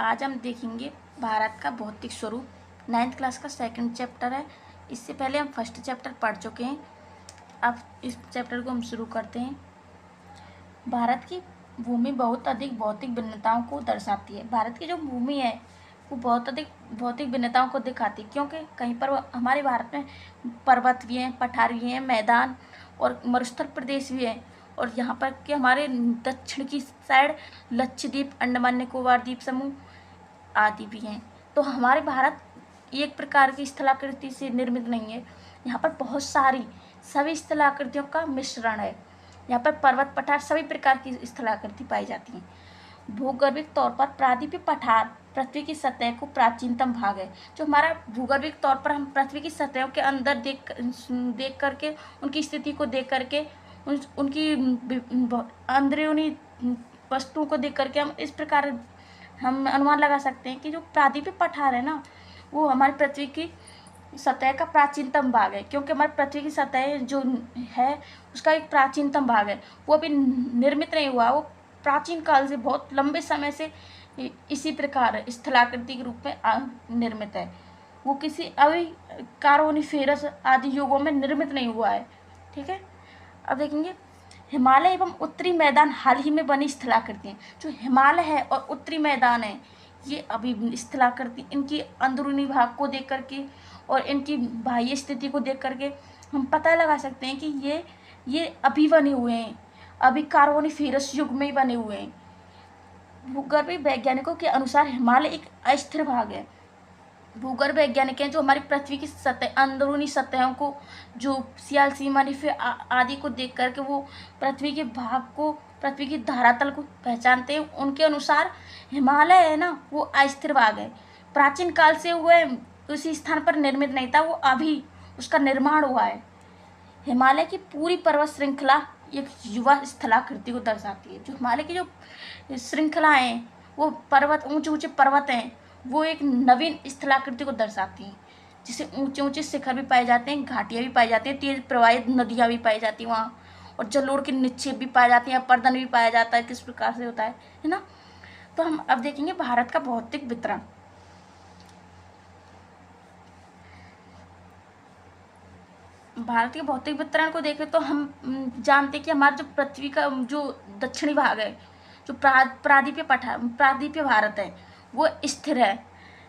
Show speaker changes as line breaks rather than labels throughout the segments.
आज हम देखेंगे भारत का भौतिक स्वरूप। 9th क्लास का सेकंड चैप्टर है। इससे पहले हम फर्स्ट चैप्टर पढ़ चुके हैं। अब इस चैप्टर को हम शुरू करते हैं। भारत की भूमि बहुत अधिक भौतिक भिन्नताओं को दर्शाती है। भारत की जो भूमि है वो बहुत अधिक भौतिक भिन्नताओं को दिखाती है, क्योंकि कहीं पर हमारे भारत में पर्वत भी हैं, पठार भी हैं, मैदान और मरुस्थल प्रदेश भी हैं। और यहाँ पर के हमारे दक्षिण की साइड लक्षद्वीप, अंडमान निकोबार द्वीप समूह आदि भी हैं। तो हमारे भारत एक प्रकार की स्थलाकृति से निर्मित नहीं है। यहाँ पर बहुत सारी सभी स्थलाकृतियों का मिश्रण है। यहाँ पर पर्वत, पठार सभी प्रकार की स्थलाकृति पाई जाती हैं। भूगर्भिक तौर पर प्रायद्वीपीय पठार पृथ्वी की सतह को प्राचीनतम भाग है। जो हमारा भूगर्भिक तौर पर हम पृथ्वी की सतहों के अंदर देख करके उनकी स्थिति को देख करके उनकी अंदरूनी वस्तुओं को देख करके हम इस प्रकार हम अनुमान लगा सकते हैं कि जो प्रायद्वीपीय पठार है ना, वो हमारी पृथ्वी की सतह का प्राचीनतम भाग है। क्योंकि हमारी पृथ्वी की सतह जो है उसका एक प्राचीनतम भाग है। वो अभी निर्मित नहीं हुआ, वो प्राचीन काल से बहुत लंबे समय से इसी प्रकार स्थलाकृति के रूप में निर्मित है। वो किसी अभी कार्बोनिफेरस आदि युगों में निर्मित नहीं हुआ है। ठीक है, अब देखेंगे हिमालय एवं उत्तरी मैदान हाल ही में बनी स्थलाकृति हैं। जो हिमालय है और उत्तरी मैदान है, ये अभी स्थलाकृति इनकी अंदरूनी भाग को देख करके और इनकी बाह्य स्थिति को देख करके हम पता लगा सकते हैं कि ये अभी बने हुए हैं, अभी कार्बोनिफेरस युग में ही बने हुए हैं। भूगर्भीय वैज्ञानिकों के अनुसार हिमालय एक अस्थिर भाग है। भूगर्भ वैज्ञानिक हैं जो हमारी पृथ्वी की सतह, अंदरूनी सतहों को, जो सियाल, सीमानिफे आदि को देख करके वो पृथ्वी के भाग को, पृथ्वी की धरातल को पहचानते हैं। उनके अनुसार हिमालय है ना, वो अस्थिर भाग है। प्राचीन काल से हुए उसी स्थान पर निर्मित नहीं था, वो अभी उसका निर्माण हुआ है। हिमालय की पूरी पर्वत श्रृंखला एक युवा स्थलाकृति को दर्शाती है। जो हिमालय की जो श्रृंखला है, वो पर्वत, ऊंचे ऊंचे पर्वत हैं, वो एक नवीन स्थलाकृति को दर्शाती हैं, जिसे ऊंचे ऊंचे शिखर भी पाए जाते हैं, घाटियाँ भी पाई जाती हैं, तेज प्रवाहित नदियाँ भी पाई जाती हैं वहाँ, और जलोढ़ के निक्षेप भी पाए जाते हैं, अपरदन भी पाया जाता है। किस प्रकार से होता है ना। तो हम अब देखेंगे भारत का भौतिक वितरण। भारत के भौतिक वितरण को देखें तो हम जानते हैं कि हमारा जो पृथ्वी का जो दक्षिणी भाग है, जो प्रायद्वीपीय भारत है, वो स्थिर है।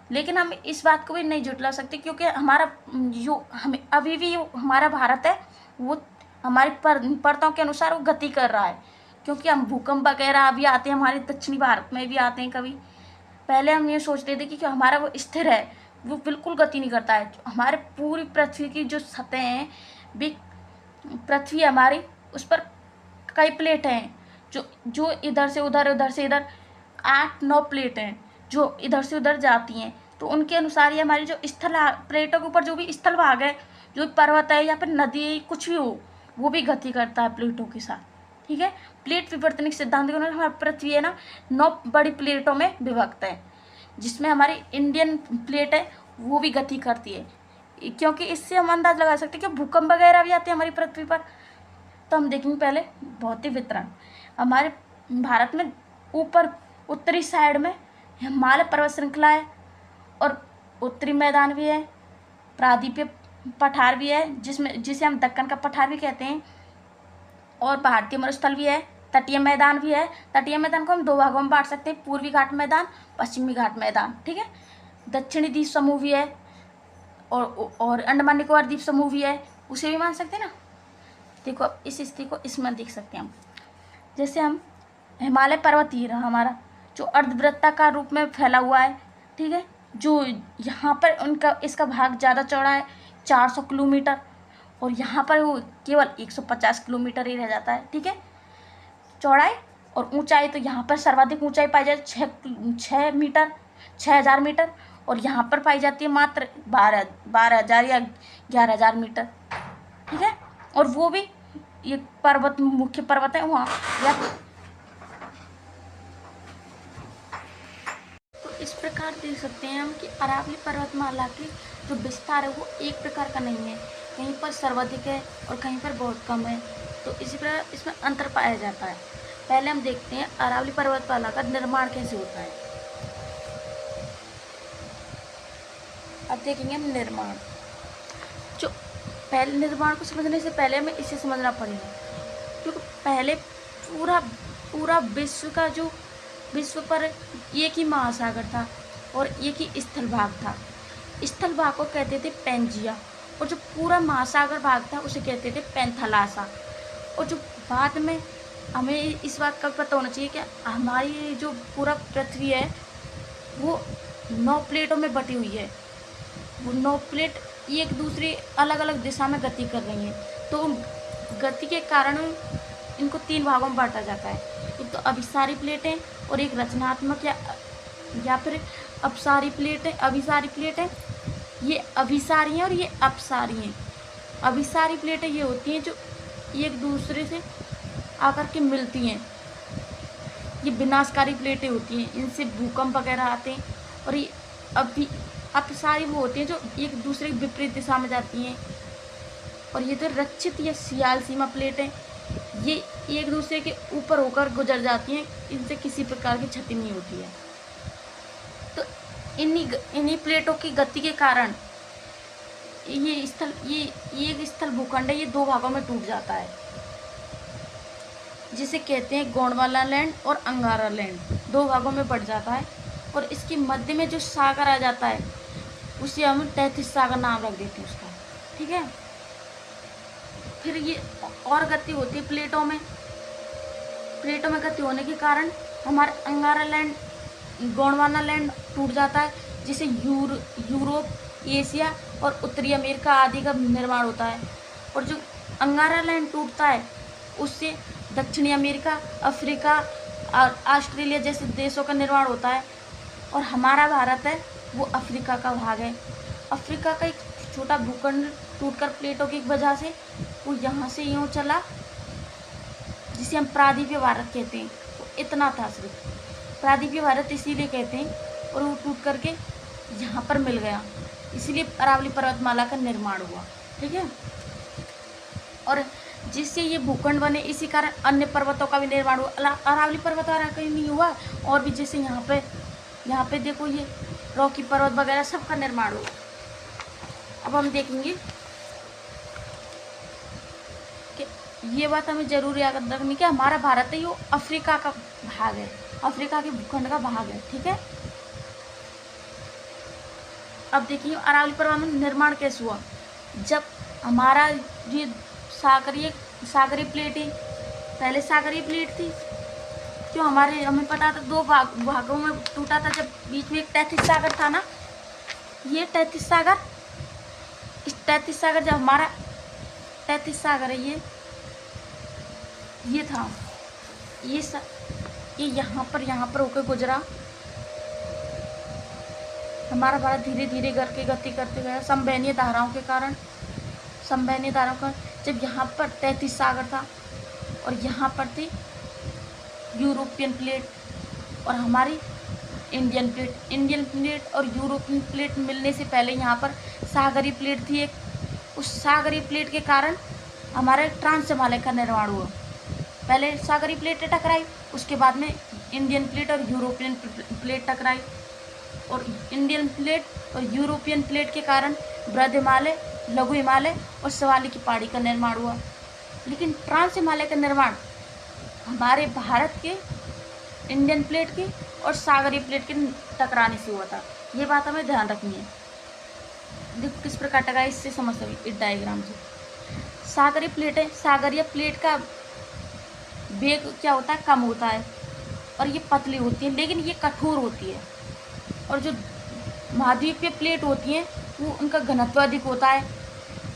लेकिन हम इस बात को भी नहीं जुटला सकते, क्योंकि हमारा जो हमें अभी भी हमारा भारत है वो हमारी परतों के अनुसार वो गति कर रहा है। क्योंकि हम भूकंप वगैरह अभी आते हैं, हमारे दक्षिणी भारत में भी आते हैं कभी। पहले हम ये सोचते थे कि हमारा वो स्थिर है, वो बिल्कुल गति नहीं करता है। हमारे पूरी पृथ्वी की जो सतह हैं, भी पृथ्वी हमारी, उस पर कई प्लेट हैं, जो इधर से उधर, उधर से इधर 8-9 प्लेट हैं जो इधर से उधर जाती हैं। तो उनके अनुसार ये हमारी जो स्थल प्लेटों के ऊपर जो भी स्थल भाग है, जो पर्वत है या फिर नदी है, कुछ भी हो, वो भी गति करता है प्लेटों के साथ। ठीक है, प्लेट विवर्तनिक सिद्धांत के अनुसार हमारी पृथ्वी है ना 9 बड़ी प्लेटों में विभक्त है, जिसमें हमारी इंडियन प्लेट है वो भी गति करती है। क्योंकि इससे हम अंदाज लगा सकते हैं कि भूकंप वगैरह भी आते हैं हमारी पृथ्वी पर। तो हम देखेंगे पहले भौतिक वितरण। हमारे भारत में ऊपर उत्तरी साइड में हिमालय पर्वत श्रृंखला है, और उत्तरी मैदान भी है, प्रायद्वीपीय पठार भी है, जिसे हम दक्कन का पठार भी कहते हैं, और भारतीय मरुस्थल भी है, तटीय मैदान भी है। तटीय मैदान को हम 2 भागों में बांट सकते हैं, पूर्वी घाट मैदान, पश्चिमी घाट मैदान। ठीक है, दक्षिणी द्वीप समूह भी है, और अंडमान निकोबार द्वीप समूह भी है, उसे भी मान सकते हैं ना। देखो इस स्थिति को इसमें देख सकते हैं हम। जैसे हम हिमालय पर्वत ही रहा हमारा, जो अर्धवृत्ताकार रूप में फैला हुआ है। ठीक है, जो यहाँ पर इसका भाग ज़्यादा चौड़ा है, 400 किलोमीटर, और यहाँ पर वो केवल 150 किलोमीटर ही रह जाता है। ठीक है, चौड़ाई और ऊंचाई, तो यहाँ पर सर्वाधिक ऊंचाई पाई जाती है 6 मीटर, 6000 मीटर, और यहाँ पर पाई जाती है मात्र 12,000 या 11,000 मीटर। ठीक है, और वो भी ये पर्वत, मुख्य पर्वत है वहाँ या। तो इस प्रकार देख सकते हैं हम कि अरावली पर्वतमाला की जो विस्तार है वो एक प्रकार का नहीं है, कहीं पर सर्वाधिक है और कहीं पर बहुत कम है। तो इसी प्रकार इसमें अंतर पाया जाता है। पहले हम देखते हैं अरावली पर्वतमाला का निर्माण कैसे होता है। अब देखेंगे हम निर्माण। जो पहले निर्माण को समझने से पहले हमें इसे समझना पड़ेगा, क्योंकि पहले पूरा विश्व पर एक ही महासागर था और एक ही स्थल भाग था। स्थल भाग को कहते थे पेंजिया, और जो पूरा महासागर भाग था उसे कहते थे पेंथलासा। और जो बाद में हमें इस बात का पता होना चाहिए कि हमारी जो पूरा पृथ्वी है वो 9 प्लेटों में बटी हुई है। वो 9 प्लेट एक दूसरी अलग अलग दिशा में गति कर रही हैं, तो गति के कारण इनको 3 भागों में बांटा जाता है। एक तो अभिसारी प्लेटें और एक रचनात्मक या फिर अपसारी प्लेटें। अभिसारी प्लेटें ये अभिसारी हैं और ये अपसारी हैं। अभिसारी प्लेटें ये होती हैं जो एक दूसरे से आकर के मिलती हैं। ये विनाशकारी प्लेटें होती हैं, इनसे भूकंप वगैरह आते हैं। और ये अपसारी वो होती हैं जो एक दूसरे की विपरीत दिशा में जाती हैं। और ये जो रक्षित या सियाल सीमा प्लेटें ये एक दूसरे के ऊपर होकर गुजर जाती हैं, इनसे किसी प्रकार की क्षति नहीं होती है। तो इन्हीं प्लेटों की गति के कारण ये एक स्थल भूखंड है, ये 2 भागों में टूट जाता है, जिसे कहते हैं गोंडवाना लैंड और अंगारा लैंड। 2 भागों में बढ़ जाता है। और इसके मध्य में जो सागर आ जाता है उसे हम तैतीस सागर नाम रख देते हैं उसका, ठीक है। फिर ये और गति होती है प्लेटों में गति होने के कारण हमारा अंगारा लैंड, गोंडवाना लैंड टूट जाता है, जिसे यूरोप, एशिया और उत्तरी अमेरिका आदि का निर्माण होता है। और जो अंगारा लैंड टूटता है उससे दक्षिणी अमेरिका, अफ्रीका और ऑस्ट्रेलिया जैसे देशों का निर्माण होता है। और हमारा भारत है वो अफ्रीका का भाग है। अफ्रीका का एक छोटा भूखंड टूटकर प्लेटों की वजह से वो यहाँ से यूँ चला, जिसे हम प्रादीपीय भारत कहते हैं। वो इतना था सिर्फ, प्रादीपीय भारत इसीलिए कहते हैं। और वो टूट करके यहाँ पर मिल गया, इसीलिए अरावली पर्वतमाला का निर्माण हुआ, ठीक है। और जिससे ये भूखंड बने, इसी कारण अन्य पर्वतों का भी निर्माण हुआ। अरावली पर्वतमाला कहीं नहीं हुआ, और भी जैसे यहाँ पे देखो ये रॉकी पर्वत वगैरह सबका निर्माण हुआ। अब हम देखेंगे कि ये बात हमें जरूर याद रखनी कि हमारा भारत है वो अफ्रीका का भाग है, अफ्रीका के भूखंड का भाग है, ठीक है। अब देखिए अरावली पर्वत में निर्माण कैसे हुआ। जब हमारा ये सागरीय प्लेट ही पहले सागरीय प्लेट थी, जो हमें पता था 2 भागों में टूटा था। जब बीच में एक तैतीस सागर था ना, ये तैतीस सागर जब हमारा तैतीस सागर है ये था, ये यहाँ पर होकर गुजरा। हमारा भारत धीरे धीरे करके गति करते गया संवहनीय धाराओं के कारण। जब यहाँ पर 33 सागर था और यहाँ पर थी यूरोपियन प्लेट और हमारी इंडियन प्लेट और यूरोपियन प्लेट मिलने से पहले यहाँ पर सागरीय प्लेट थी एक। उस सागरीय प्लेट के कारण हमारे ट्रांस हिमालय का निर्माण हुआ। पहले सागरीय प्लेट टकराई, उसके बाद में इंडियन प्लेट और यूरोपियन प्लेट टकराई। और इंडियन प्लेट और यूरोपियन प्लेट के कारण बृहद हिमालय, लघु हिमालय और शिवालिक की पहाड़ी का निर्माण हुआ। लेकिन ट्रांस हिमालय का निर्माण हमारे भारत के इंडियन प्लेट की और सागरीय प्लेट के टकराने से हुआ था। ये बात हमें ध्यान रखनी है। देखो किस प्रकार टकराई, इससे समझ सकते इस डायग्राम से। सागरीय प्लेट का वेग क्या होता है, कम होता है और ये पतली होती है, लेकिन ये कठोर होती है। और जो महाद्वीपीय प्लेट होती हैं वो उनका घनत्व अधिक होता है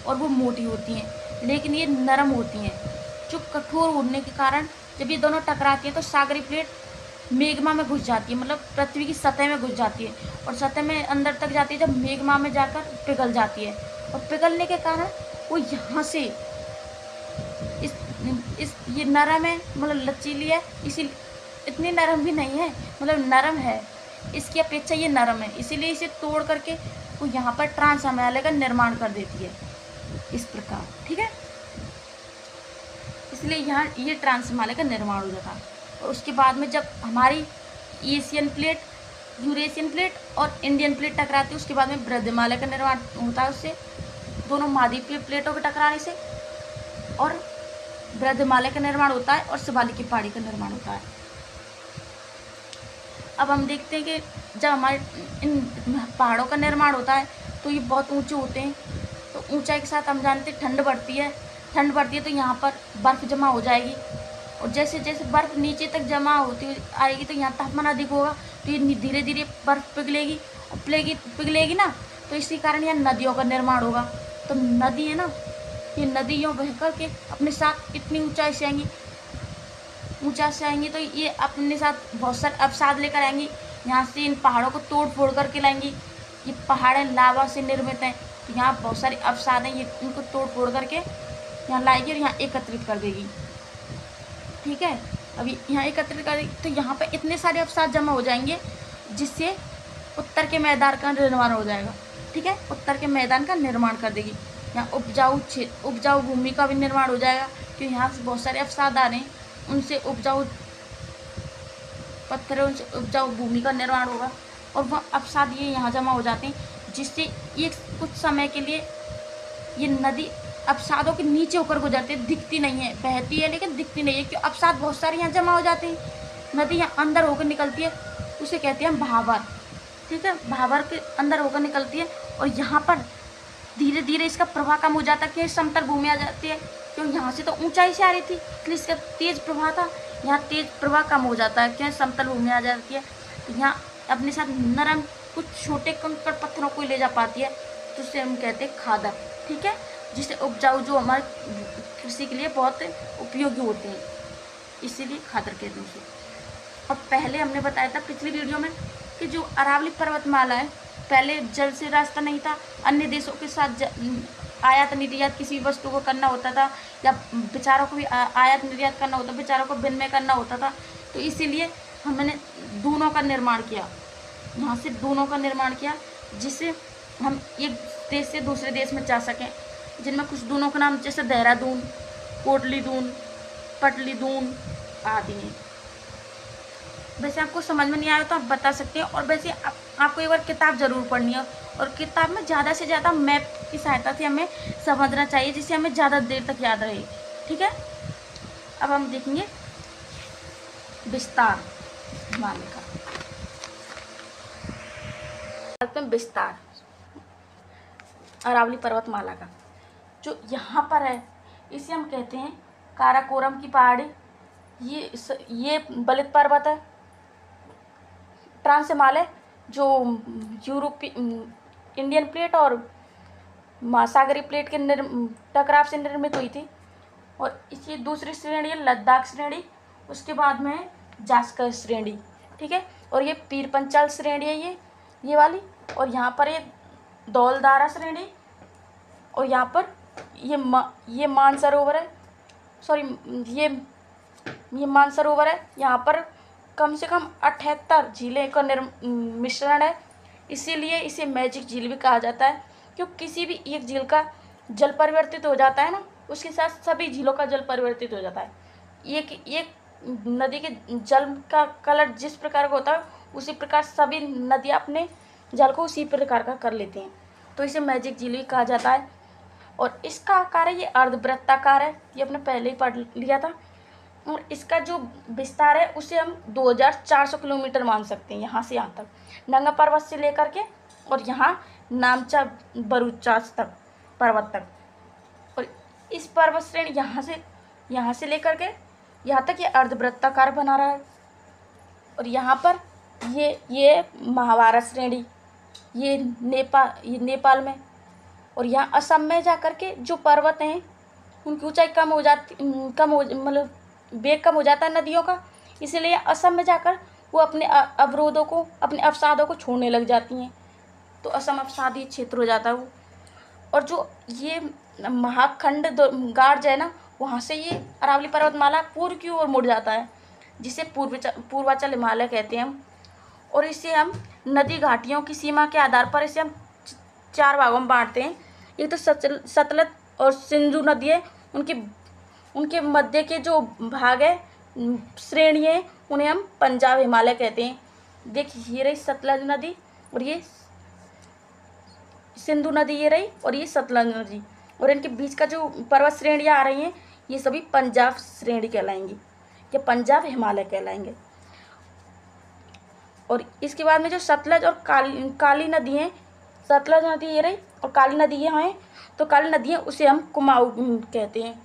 और वो मोटी होती हैं, लेकिन ये नरम होती हैं। जो कठोर होने के कारण जब ये दोनों टकराती हैं तो सागरीय प्लेट मेग्मा में घुस जाती है, मतलब पृथ्वी की सतह में घुस जाती है और सतह में अंदर तक जाती है। जब मेग्मा में जाकर पिघल जाती है और पिघलने के कारण वो यहाँ से ये नरम है, मतलब लचीली है, इसी इतनी नरम भी नहीं है, मतलब नरम है, इसकी अपेक्षा ये नरम है, इसीलिए इसे तोड़ करके वो यहाँ पर ट्रांस हिमालय का निर्माण कर देती है इस प्रकार, ठीक है। इसलिए यहाँ ये ट्रांस हिमालय का निर्माण हो जाता। और उसके बाद में जब हमारी एशियन प्लेट यूरेशियन प्लेट और इंडियन प्लेट टकराती है, उसके बाद में बृहद हिमालय का निर्माण होता है उससे, दोनों महाद्वीपीय प्लेटों के टकराने से, और बृहद हिमालय का निर्माण होता है और शिवालिक की पहाड़ी का निर्माण होता है। अब हम देखते हैं कि जब हमारे इन पहाड़ों का निर्माण होता है तो ये बहुत ऊंचे होते हैं, तो ऊंचाई के साथ हम जानते हैं ठंड बढ़ती है तो यहाँ पर बर्फ़ जमा हो जाएगी, और जैसे जैसे बर्फ़ नीचे तक जमा होती आएगी तो यहाँ तापमान अधिक होगा, तो ये धीरे धीरे बर्फ़ पिघलेगी और पिघलेगी ना, तो इसी कारण यहाँ नदियों का निर्माण होगा। तो नदी है ना, ये नदियों बह कर के अपने साथ इतनी ऊंचाई से आएंगी तो ये अपने साथ बहुत सारे अवसाद लेकर आएंगी, यहाँ से इन पहाड़ों को तोड़ फोड़ करके लाएंगी। ये पहाड़ें लावा से निर्मित हैं, तो यहाँ बहुत सारे अवसाद हैं, ये इनको तोड़ फोड़ करके यहाँ लाएगी और यहाँ एकत्रित कर देगी। ठीक है, अभी यहाँ एकत्रित कर देगी तो यहाँ पर इतने सारे अवसाद जमा हो जाएंगे जिससे उत्तर के मैदान का निर्माण हो जाएगा। ठीक है, उत्तर के मैदान का निर्माण कर देगी। यहाँ उपजाऊ भूमि का भी निर्माण हो जाएगा, क्योंकि यहाँ से बहुत सारे अवसाद आ रहे हैं, उनसे उपजाऊ पत्थरों से उपजाऊ भूमि का निर्माण होगा, और वह अवसाद ये यहाँ जमा हो जाते हैं, जिससे ये कुछ समय के लिए ये नदी अवसादों के नीचे होकर गुजरती है, दिखती नहीं है, बहती है लेकिन दिखती नहीं है, क्योंकि अवसाद बहुत सारे यहाँ जमा हो जाते हैं। नदी यहाँ अंदर होकर निकलती है, उसे कहते हैं भाबर। ठीक है, भाबर के अंदर होकर निकलती है, और यहाँ पर धीरे धीरे इसका प्रवाह कम हो जाता है, क्योंकि समतल भूमि आ जाती है, क्योंकि यहाँ से तो ऊंचाई से आ रही थी इसलिए इसका तेज प्रवाह था, यहाँ तेज प्रवाह कम हो जाता है, क्योंकि समतल भूमि आ जाती है, तो यहाँ अपने साथ नरम कुछ छोटे कंकड़ पत्थरों को ले जा पाती है, तो उसे हम कहते हैं खादर। ठीक है, जिससे उपजाऊ जो हमारे कृषि के लिए बहुत उपयोगी होते हैं, इसीलिए खादर कहते हैं उसे। और पहले हमने बताया था पिछली वीडियो में कि जो अरावली पर्वतमाला है, पहले जल से रास्ता नहीं था, अन्य देशों के साथ आयात निर्यात किसी वस्तु को करना होता था, या बेचारों को भी आयात निर्यात करना होता, बेचारों को विनिमय करना होता था, तो इसीलिए हमने दूनों का निर्माण किया, यहाँ से दूनों का निर्माण किया, जिससे हम एक देश से दूसरे देश में जा सकें, जिनमें कुछ दूनों का नाम जैसे देहरादून, कोटली दून, पटली दून आदि हैं। वैसे आपको समझ में नहीं आया तो आप बता सकते हैं, और वैसे आपको एक बार किताब ज़रूर पढ़नी है, और किताब में ज़्यादा से ज़्यादा मैप की सहायता से हमें समझना चाहिए, जिससे हमें ज़्यादा देर तक याद रहे। ठीक है, अब हम देखेंगे विस्तार हिमालय का। विस्तार अरावली पर्वतमाला का जो यहाँ पर है, इसे हम कहते हैं काराकोरम की पहाड़ी। ये बलित पर्वत है, ट्रांस हिमालय जो इंडियन प्लेट और महासागरीय प्लेट के टकराव से निर्मित हुई थी, और इसकी दूसरी श्रेणी है लद्दाख श्रेणी, उसके बाद में है जास्कर श्रेणी। ठीक है, और ये पीरपंचाल श्रेणी है ये वाली, और यहाँ पर ये धौलधारा श्रेणी, और यहाँ पर ये मानसरोवर है, ये मानसरोवर है। यहाँ पर कम से कम 78 झीलें का मिश्रण है, इसीलिए इसे मैजिक झील भी कहा जाता है, क्योंकि किसी भी एक झील का जल परिवर्तित हो जाता है ना, उसके साथ सभी झीलों का जल परिवर्तित हो जाता है। एक नदी के जल का कलर जिस प्रकार का होता है, उसी प्रकार सभी नदियाँ अपने जल को उसी प्रकार का कर लेती हैं, तो इसे मैजिक झील भी कहा जाता है। और इसका आकार है, ये अर्धवृत्ताकार है, ये अपने पहले ही पढ़ लिया था। और इसका जो विस्तार है उसे हम 2400 किलोमीटर मान सकते हैं, यहाँ से यहाँ तक, नंगा पर्वत से लेकर के और यहाँ नामचा बरूचास तक पर्वत तक। और इस पर्वत श्रेणी यहाँ से लेकर के यहाँ तक ये अर्धवृत्ताकार बना रहा है। और यहाँ पर ये महाभारत श्रेणी, ये नेपाल में, और यहाँ असम में जाकर के जो पर्वत हैं उनकी ऊंचाई मतलब वेग कम हो जाता है नदियों का, इसीलिए असम में जाकर वो अपने अवरोधों को, अपने अवसादों को छोड़ने लग जाती हैं, तो असम अवसादी क्षेत्र हो जाता है वो। और जो ये महाखंड गार्ज है ना, वहाँ से ये अरावली पर्वतमाला पूर्व की ओर मुड़ जाता है, जिसे पूर्वांचल हिमालय कहते हैं हम। और इसे हम नदी घाटियों की सीमा के आधार पर इसे हम 4 भागों में बांटते हैं। एक तो सतलज और सिंधु नदी है, उनके मध्य के जो भाग है, श्रेणी है, उन्हें हम पंजाब हिमालय कहते हैं। देखिए ये रही सतलज नदी और ये सिंधु नदी ये रही और ये सतलज नदी, और इनके बीच का जो पर्वत श्रेणियाँ आ रही हैं ये सभी पंजाब श्रेणी कहलाएंगी, ये पंजाब हिमालय कहलाएंगे। और इसके बाद में जो सतलज और काली नदी है, सतलज नदी ये रही और काली नदी यहाँ है, तो काली नदी है उसे हम कुमाऊं कहते हैं।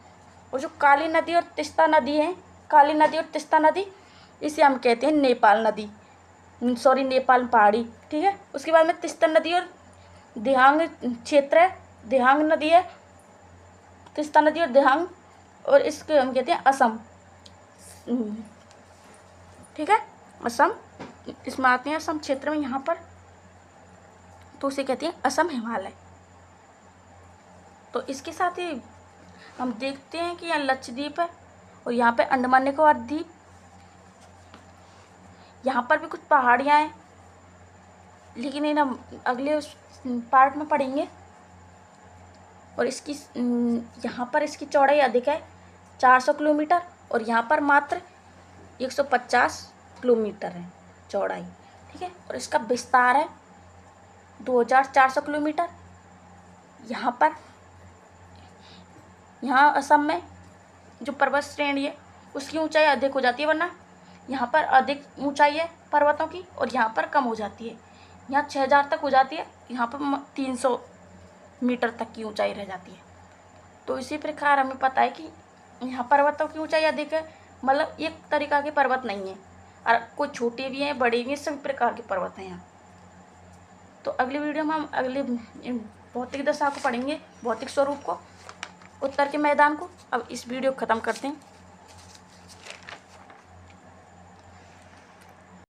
और जो काली नदी और तीस्ता नदी है, काली नदी और तीस्ता नदी, इसे हम कहते हैं नेपाल नदी, सॉरी नेपाल पहाड़ी, ठीक है। उसके बाद में तीस्ता नदी और दिहांग क्षेत्र है, दिहांग नदी है, तीस्ता नदी और दिहांग, और इसके हम कहते हैं असम, ठीक है, असम इसमें आते हैं, असम क्षेत्र में यहाँ पर, तो उसे कहते हैं असम हिमालय। तो इसके साथ ही हम देखते हैं कि यहाँ लक्षद्वीप है और यहाँ पे अंडमान निकोबार द्वीप, यहाँ पर भी कुछ पहाड़ियाँ हैं, लेकिन इन हम अगले उस पार्ट में पढ़ेंगे। और इसकी यहाँ पर इसकी चौड़ाई अधिक है 400 किलोमीटर, और यहाँ पर मात्र 150 किलोमीटर है चौड़ाई, ठीक है। और इसका विस्तार है 2400 किलोमीटर। यहाँ पर यहाँ असम में जो पर्वत श्रेणी है उसकी ऊंचाई अधिक हो जाती है, वरना यहाँ पर अधिक ऊंचाई है पर्वतों की और यहाँ पर कम हो जाती है। यहाँ 6000 तक हो जाती है, यहाँ पर 300 मीटर तक की ऊंचाई रह जाती है। तो इसी प्रकार हमें पता है कि यहाँ पर्वतों की ऊंचाई अधिक है, मतलब एक तरीका के पर्वत नहीं है, और कुछ छोटे भी हैं बड़े भी हैं, सभी प्रकार के पर्वत हैं यहाँ। तो अगली वीडियो में हम अगले भौतिक दशा को पढ़ेंगे, भौतिक स्वरूप को, उत्तर के मैदान को। अब इस वीडियो को ख़त्म करते हैं।